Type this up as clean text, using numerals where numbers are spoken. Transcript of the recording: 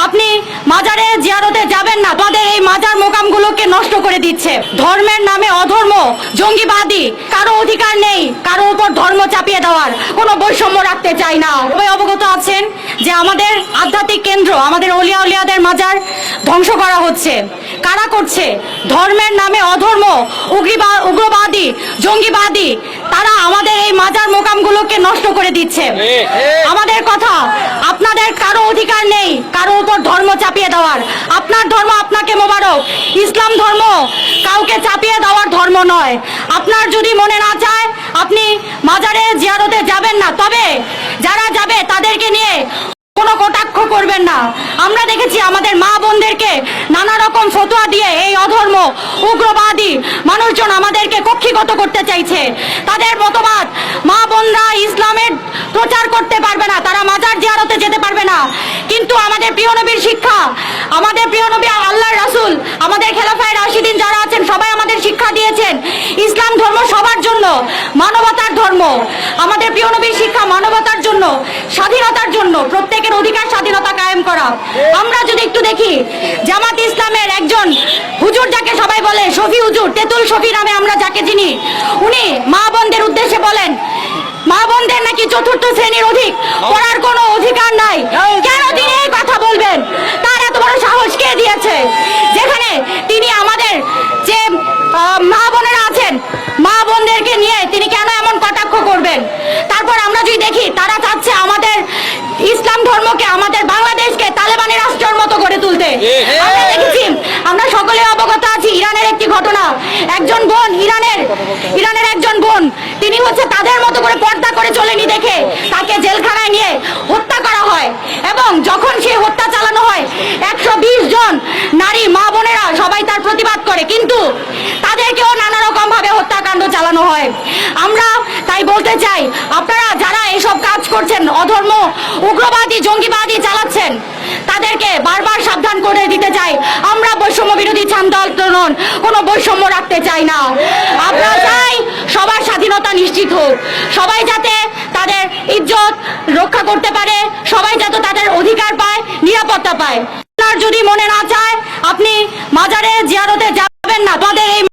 আপনি মাজারে জিয়ারতে যাবেন না, তাদের এই মাজার মোকামগুলোকে নষ্ট করে দিচ্ছে। ধর্মের নামে অধর্ম, জঙ্গিবাদী, কারো অধিকার নেই কারো উপর ধর্ম চাপিয়ে দেওয়ার, কোনো বৈষম্য রাখতে চাই না। সবাই অবগত আছেন যে আমাদের আধ্যাত্মিক কেন্দ্র, আমাদের অলিয়া উলিয়াদের মাজার ধ্বংস করা হচ্ছে। কারা করছে? ধর্মের নামে অধর্ম, উগ্রবাদী, জঙ্গিবাদী, তারা আমাদের এই মাজার মোকামগুলোকে নষ্ট করে দিচ্ছে। আমাদের কথা, আপনাদের কারো অধিকার নেই কারো উপর ধর্ম চাপিয়ে দেওয়ার। আপনার ধর্ম আপনাকে মোবারক, ইসলাম ধর্ম কাউকে চাপিয়ে দেওয়ার ধর্ম নয়। আপনার যদি মনে না চায় আপনি মাজারে জিয়ারতে যাবেন না, তবে যারা যাবে তাদেরকে নিয়ে কোনো কটাক্ষ করবেন না। আমরা দেখেছি আমাদের মা বোনদেরকে নানা রকম ফতোয়া দিয়ে এই অধর্ম, উগ্রবাদী মানুষজন আমাদেরকে কক্ষিগত করতে চাইছে। তাদের মতবাদ, মা বোনরা ইসলামের প্রচার করতে পারবে না, তারা মাজার জিয়ারতে যেতে পারবে না। কিন্তু আমাদের প্রিয় নবীর শিক্ষা, আমাদের প্রিয় নবী আল্লাহর রাসূল, আমাদের খেলাফায়ে রাশিদিন যারা আছেন সবাই আমাদের শিক্ষা দিয়েছেন ইসলাম ধর্ম সবার জন্য, মানবতার ধর্ম। আমাদের প্রিয় নবীর শিক্ষা মানবতার জন্য, স্বাধীনতার জন্য, প্রত্যেকের অধিকার স্বাধীনতা কায়েম করা। আমরা যদি একটু দেখি, জামাত ইসলামের একজন হুজুর যাকে সবাই বলে শফি হুজুর, তেতুল শফি নামে আমরা যাকে চিনি, উনি মা বোনদের উদ্দেশ্যে বলেন মা বোনদের নাকি চতুর্থ শ্রেণীর অধিক পড়ার কোনো অধিকার নাই। কেন তিনি এই কথা বলবেন? তার এত বড় সাহস কে দিয়েছে? যেখানে তিনি আমাদের যে মা বোনেরা আছেন, মা বোনদেরকে নিয়ে তিনি কেন এমন কটাক্ষ করবেন? তারপর আমরা যদি দেখি, তারা চাচ্ছে আমাদের ইসলাম ধর্মকে, আমাদের বাংলাদেশকে তালেবানি রাষ্ট্রের মতো গড়ে তুলতে। আমরা দেখেছি, আমরা সকলে অবগত আছি ইরানের একটি ঘটনা। একজন বোন, ইরানের একজন বোন, তিনি হচ্ছে তাদের মতো করে পর্দা করে চলেনি দেখে তাকে জেলখানায় নিয়ে হত্যা করা হয়। এবং যখন সেই হত্যা চালানো হয় 120 জন নারী মা বোনেরা সবাই তার প্রতিবাদ করে, কিন্তু তাদেরকেও নানা রকম ভাবে হত্যাকাণ্ড চালানো হয়। আমরা তাই বলতে চাই, আপনারা যারা এসব কাজ করছেন, অধর্ম, উগ্রবাদী, জঙ্গিবাদী চালাচ্ছেন, তাদেরকে বারবার সাবধান করে দিতে চাই। আমরা বৈষম্য বিরোধী ছাত্র আন্দোলন কোনো বৈষম্য রাখতে চাই না। আমরা চাই সবার স্বাধীনতা নিশ্চিত হোক, সবাই যাতে তাদের ইজ্জত রক্ষা করতে পারে, সবাই যাতে তাদের অধিকার পায়, নিরাপত্তা পায়। আপনার যদি মনে না চায় আপনি মাজারে জিয়ারতে যাবেন না, তাদের এই